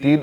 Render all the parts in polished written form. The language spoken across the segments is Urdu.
3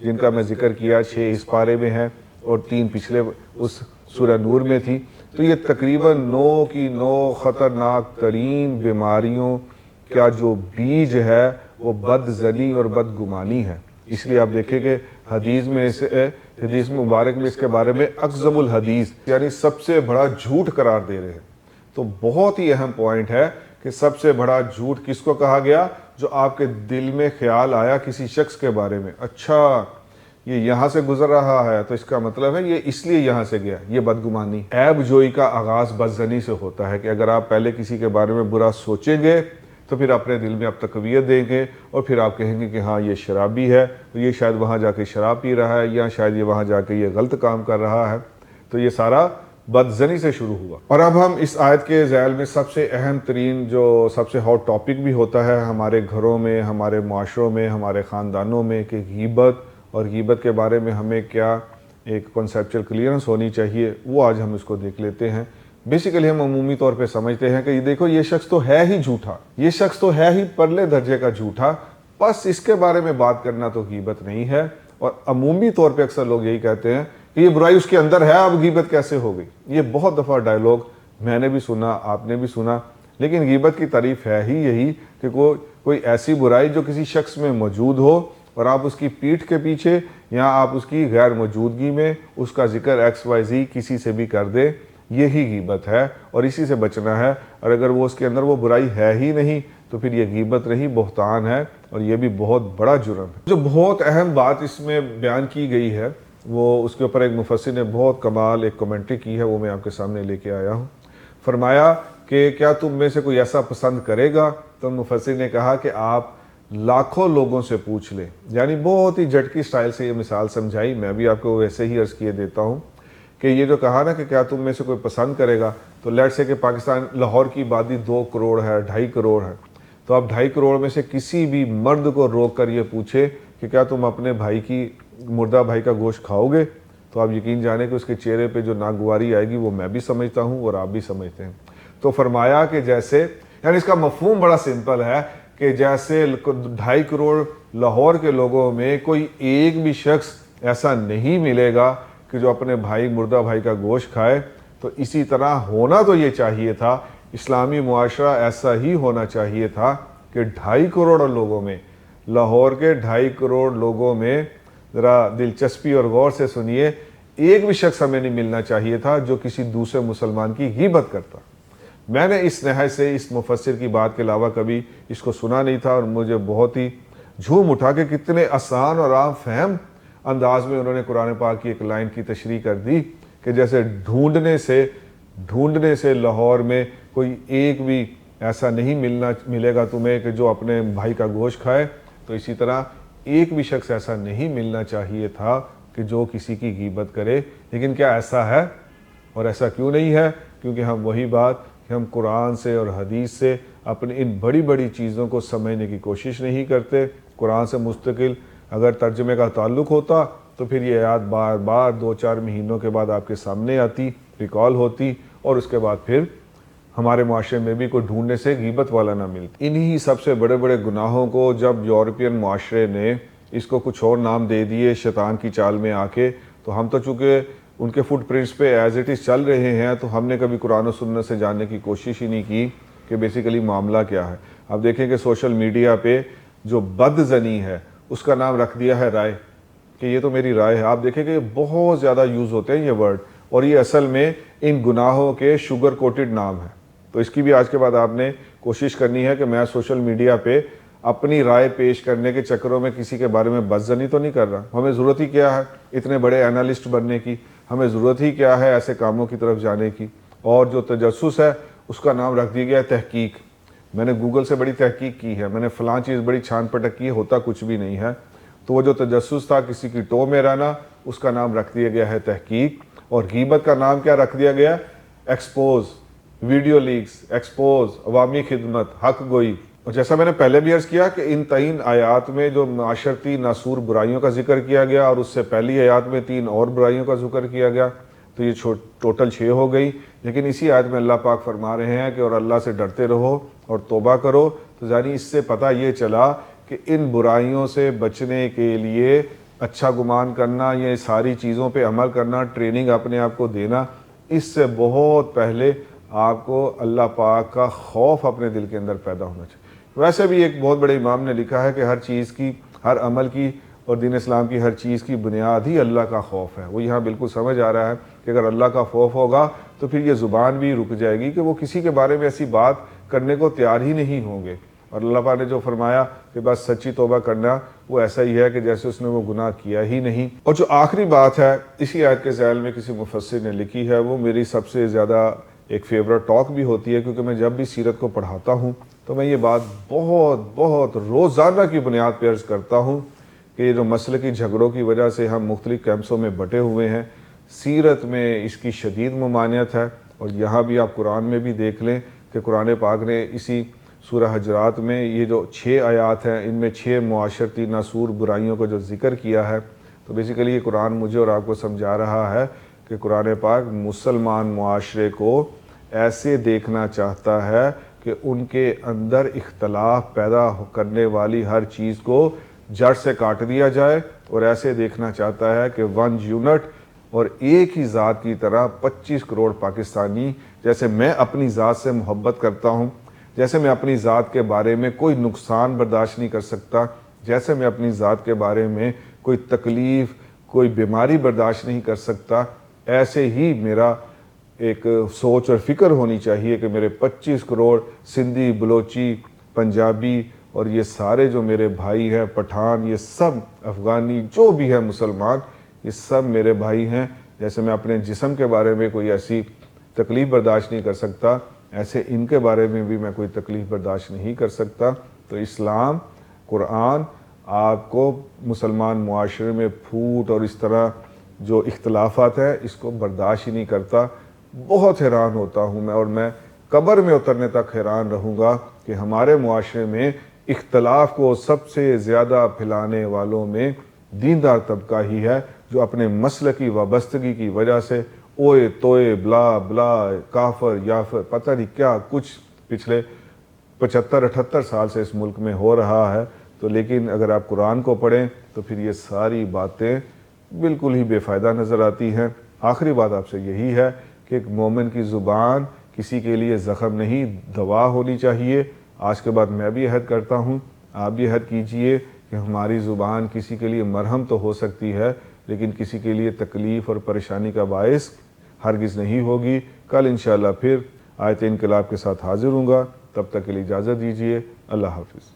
جن کا میں ذکر کیا 6 اس پارے میں ہیں اور 3 پچھلے اس سورہ نور میں تھی. تو یہ تقریباً 9 کی 9 خطرناک ترین بیماریوں کا جو بیج ہے وہ بد زنی اور بدگمانی ہے. اس لیے آپ دیکھیں کہ حدیث مبارک میں اس کے بارے میں اکذب الحدیث یعنی سب سے بڑا جھوٹ قرار دے رہے ہیں. تو بہت ہی اہم پوائنٹ ہے کہ سب سے بڑا جھوٹ کس کو کہا گیا؟ جو آپ کے دل میں خیال آیا کسی شخص کے بارے میں، اچھا یہ یہاں سے گزر رہا ہے تو اس کا مطلب ہے یہ اس لیے یہاں سے گیا. یہ بدگمانی. عیب جوئی کا آغاز بدزنی سے ہوتا ہے کہ اگر آپ پہلے کسی کے بارے میں برا سوچیں گے تو پھر اپنے دل میں آپ تقویت دیں گے اور پھر آپ کہیں گے کہ ہاں یہ شرابی ہے، یہ شاید وہاں جا کے شراب پی رہا ہے یا شاید یہ وہاں جا کے یہ غلط کام کر رہا ہے. تو یہ سارا بدزنی سے شروع ہوا. اور اب ہم اس آیت کے ذیل میں سب سے اہم ترین جو سب سے ہاٹ ٹاپک بھی ہوتا ہے ہمارے گھروں میں، ہمارے معاشروں میں، ہمارے خاندانوں میں کہ غیبت اور غیبت کے بارے میں ہمیں کیا ایک کنسیپچل کلیئرنس ہونی چاہیے، وہ آج ہم اس کو دیکھ لیتے ہیں. بیسیکلی ہم عمومی طور پہ سمجھتے ہیں کہ یہ دیکھو یہ شخص تو ہے ہی جھوٹا، یہ شخص تو ہے ہی پرلے درجے کا جھوٹا، بس اس کے بارے میں بات کرنا تو غیبت نہیں ہے. اور عمومی طور پہ اکثر لوگ یہی کہتے ہیں کہ یہ برائی اس کے اندر ہے، اب غیبت کیسے ہو گئی. یہ بہت دفعہ ڈائیلاگ میں نے بھی سنا، آپ نے بھی سنا. لیکن غیبت کی تعریف ہے ہی یہی کہ کوئی ایسی برائی جو کسی شخص میں موجود ہو اور آپ اس کی پیٹھ کے پیچھے یا آپ اس کی غیر موجودگی میں اس کا ذکر XYZ کسی سے بھی کر دے، یہی غیبت ہے اور اسی سے بچنا ہے. اور اگر وہ اس کے اندر وہ برائی ہے ہی نہیں تو پھر یہ غیبت نہیں، بہتان ہے اور یہ بھی بہت بڑا جرم ہے. جو بہت اہم بات اس میں بیان کی گئی ہے وہ اس کے اوپر ایک مفسر نے بہت کمال ایک کمنٹری کی ہے، وہ میں آپ کے سامنے لے کے آیا ہوں. فرمایا کہ کیا تم میں سے کوئی ایسا پسند کرے گا؟ تو مفسر نے کہا کہ آپ لاکھوں لوگوں سے پوچھ لیں. یعنی بہت ہی جھٹکی سٹائل سے یہ مثال سمجھائی، میں بھی آپ کو ویسے ہی عرض کیے دیتا ہوں کہ یہ جو کہا نا کہ کیا تم میں سے کوئی پسند کرے گا، تو لیٹ سے کہ پاکستان لاہور کی آبادی 2 کروڑ ہے، 2.5 کروڑ ہے. تو آپ 2.5 کروڑ میں سے کسی بھی مرد کو روک کر یہ پوچھے کہ کیا تم اپنے مردہ بھائی کا گوشت کھاؤ گے، تو آپ یقین جانیں کہ اس کے چہرے پہ جو ناگواری آئے گی وہ میں بھی سمجھتا ہوں اور آپ بھی سمجھتے ہیں. تو فرمایا کہ جیسے یعنی اس کا مفہوم بڑا سمپل ہے کہ جیسے 2.5 کروڑ لاہور کے لوگوں میں کوئی ایک بھی شخص ایسا نہیں ملے گا کہ جو اپنے مردہ بھائی کا گوشت کھائے، تو اسی طرح ہونا تو یہ چاہیے تھا، اسلامی معاشرہ ایسا ہی ہونا چاہیے تھا کہ 2.5 کروڑ لوگوں میں، لاہور کے 2.5 کروڑ لوگوں میں، ذرا دلچسپی اور غور سے سنیے، ایک بھی شخص ہمیں نہیں ملنا چاہیے تھا جو کسی دوسرے مسلمان کی غیبت کرتا. میں نے اس نہج سے اس مفسر کی بات کے علاوہ کبھی اس کو سنا نہیں تھا اور مجھے بہت ہی جھوم اٹھا کہ کتنے آسان اور عام فہم انداز میں انہوں نے قرآن پاک کی ایک لائن کی تشریح کر دی کہ جیسے ڈھونڈنے سے لاہور میں کوئی ایک بھی ایسا نہیں ملے گا تمہیں کہ جو اپنے بھائی کا گوشت کھائے، تو اسی طرح ایک بھی شخص ایسا نہیں ملنا چاہیے تھا کہ جو کسی کی غیبت کرے. لیکن کیا ایسا ہے؟ اور ایسا کیوں نہیں ہے؟ کیونکہ ہم وہی بات کہ ہم قرآن سے اور حدیث سے اپنی ان بڑی بڑی چیزوں کو سمجھنے کی کوشش نہیں کرتے. قرآن سے مستقل اگر ترجمے کا تعلق ہوتا تو پھر یہ آیات بار بار 2-4 مہینوں کے بعد آپ کے سامنے آتی، ریکال ہوتی اور اس کے بعد پھر ہمارے معاشرے میں بھی کوئی ڈھونڈنے سے غیبت والا نہ ملتا. انہی سب سے بڑے بڑے گناہوں کو جب یورپین معاشرے نے اس کو کچھ اور نام دے دیے شیطان کی چال میں آ کے، تو ہم تو چونکہ ان کے فٹ پرنٹس پہ ایز اٹ از چل رہے ہیں تو ہم نے کبھی قرآن و سنت سے جاننے کی کوشش ہی نہیں کی کہ بیسیکلی معاملہ کیا ہے. اب دیکھیں کہ سوشل میڈیا پہ جو بد زنی ہے اس کا نام رکھ دیا ہے رائے، کہ یہ تو میری رائے ہے. آپ دیکھیں کہ بہت زیادہ یوز ہوتے ہیں یہ ورڈ، اور یہ اصل میں ان گناہوں کے شوگر کوٹڈ نام ہے. تو اس کی بھی آج کے بعد آپ نے کوشش کرنی ہے کہ میں سوشل میڈیا پہ اپنی رائے پیش کرنے کے چکروں میں کسی کے بارے میں بدزنی تو نہیں کر رہا. ہمیں ضرورت ہی کیا ہے اتنے بڑے اینالسٹ بننے کی، ہمیں ضرورت ہی کیا ہے ایسے کاموں کی طرف جانے کی. اور جو تجسس ہے اس کا نام رکھ دیا گیا ہے تحقیق. میں نے گوگل سے بڑی تحقیق کی ہے، میں نے فلاں چیز بڑی چھان پٹک کی ہے، ہوتا کچھ بھی نہیں ہے. تو وہ جو تجسس تھا کسی کی ٹو میں رہنا، اس کا نام رکھ دیا گیا ہے تحقیق. اور غیبت کا نام کیا رکھ دیا گیا؟ ایکسپوز، ویڈیو لیکس، ایکسپوز، عوامی خدمت، حق گوئی. اور جیسا میں نے پہلے بھی عرض کیا کہ ان 3 آیات میں جو معاشرتی ناسور برائیوں کا ذکر کیا گیا اور اس سے پہلی آیات میں 3 اور برائیوں کا ذکر کیا گیا، تو یہ ٹوٹل 6 ہو گئی. لیکن اسی آیت میں اللہ پاک فرما رہے ہیں کہ اور اللہ سے ڈرتے رہو اور توبہ کرو. تو یعنی اس سے پتہ یہ چلا کہ ان برائیوں سے بچنے کے لیے اچھا گمان کرنا، یہ ساری چیزوں پہ عمل کرنا، ٹریننگ اپنے آپ کو دینا، اس سے بہت پہلے آپ کو اللہ پاک کا خوف اپنے دل کے اندر پیدا ہونا چاہیے۔ ویسے بھی ایک بہت بڑے امام نے لکھا ہے کہ ہر چیز کی، ہر عمل کی اور دین اسلام کی ہر چیز کی بنیاد ہی اللہ کا خوف ہے۔ وہ یہاں بالکل سمجھ آ رہا ہے کہ اگر اللہ کا خوف ہوگا تو پھر یہ زبان بھی رک جائے گی کہ وہ کسی کے بارے میں ایسی بات کرنے کو تیار ہی نہیں ہوں گے۔ اور اللہ پاک نے جو فرمایا کہ بس سچی توبہ کرنا، وہ ایسا ہی ہے کہ جیسے اس نے وہ گناہ کیا ہی نہیں۔ اور جو آخری بات ہے اسی آیت کے ذیل میں کسی مفسر نے لکھی ہے، وہ میری سب سے زیادہ ایک فیورٹ ٹاک بھی ہوتی ہے، کیونکہ میں جب بھی سیرت کو پڑھاتا ہوں تو میں یہ بات بہت روزانہ کی بنیاد پہ عرض کرتا ہوں کہ یہ جو مسلکی جھگڑوں کی وجہ سے ہم مختلف کیمپسوں میں بٹے ہوئے ہیں، سیرت میں اس کی شدید ممانعت ہے۔ اور یہاں بھی آپ قرآن میں بھی دیکھ لیں کہ قرآن پاک نے اسی سورہ حجرات میں یہ جو 6 آیات ہیں، ان میں 6 معاشرتی ناسور برائیوں کا جو ذکر کیا ہے۔ تو بیسیکلی یہ قرآن مجھے اور آپ کو سمجھا رہا ہے کہ قرآن پاک مسلمان معاشرے کو ایسے دیکھنا چاہتا ہے کہ ان کے اندر اختلاف پیدا کرنے والی ہر چیز کو جڑ سے کاٹ دیا جائے، اور ایسے دیکھنا چاہتا ہے کہ 1 یونٹ اور ایک ہی ذات کی طرح 25 کروڑ پاکستانی، جیسے میں اپنی ذات سے محبت کرتا ہوں، جیسے میں اپنی ذات کے بارے میں کوئی نقصان برداشت نہیں کر سکتا، جیسے میں اپنی ذات کے بارے میں کوئی تکلیف، کوئی بیماری برداشت نہیں کر سکتا، ایسے ہی میرا ایک سوچ اور فکر ہونی چاہیے کہ میرے 25 کروڑ سندھی، بلوچی، پنجابی اور یہ سارے جو میرے بھائی ہیں، پٹھان، یہ سب افغانی، جو بھی ہیں مسلمان، یہ سب میرے بھائی ہیں۔ جیسے میں اپنے جسم کے بارے میں کوئی ایسی تکلیف برداشت نہیں کر سکتا، ایسے ان کے بارے میں بھی میں کوئی تکلیف برداشت نہیں کر سکتا۔ تو اسلام، قرآن آپ کو مسلمان معاشرے میں پھوٹ اور اس طرح جو اختلافات ہیں اس کو برداشت ہی نہیں کرتا۔ بہت حیران ہوتا ہوں میں، اور میں قبر میں اترنے تک حیران رہوں گا کہ ہمارے معاشرے میں اختلاف کو سب سے زیادہ پھیلانے والوں میں دیندار طبقہ ہی ہے، جو اپنے مسلکی وابستگی کی وجہ سے اوئے توئے بلا بلا کافر یافر پتہ نہیں کیا کچھ پچھلے 75-78 سال سے اس ملک میں ہو رہا ہے۔ تو لیکن اگر آپ قرآن کو پڑھیں تو پھر یہ ساری باتیں بالکل ہی بے فائدہ نظر آتی ہیں۔ آخری بات آپ سے یہی ہے کہ ایک مومن کی زبان کسی کے لیے زخم نہیں، دوا ہونی چاہیے۔ آج کے بعد میں بھی عہد کرتا ہوں، آپ بھی عہد کیجئے کہ ہماری زبان کسی کے لیے مرہم تو ہو سکتی ہے، لیکن کسی کے لیے تکلیف اور پریشانی کا باعث ہرگز نہیں ہوگی۔ کل انشاءاللہ پھر آیت انقلاب کے ساتھ حاضر ہوں گا، تب تک کے لیے اجازت دیجیے۔ اللہ حافظ۔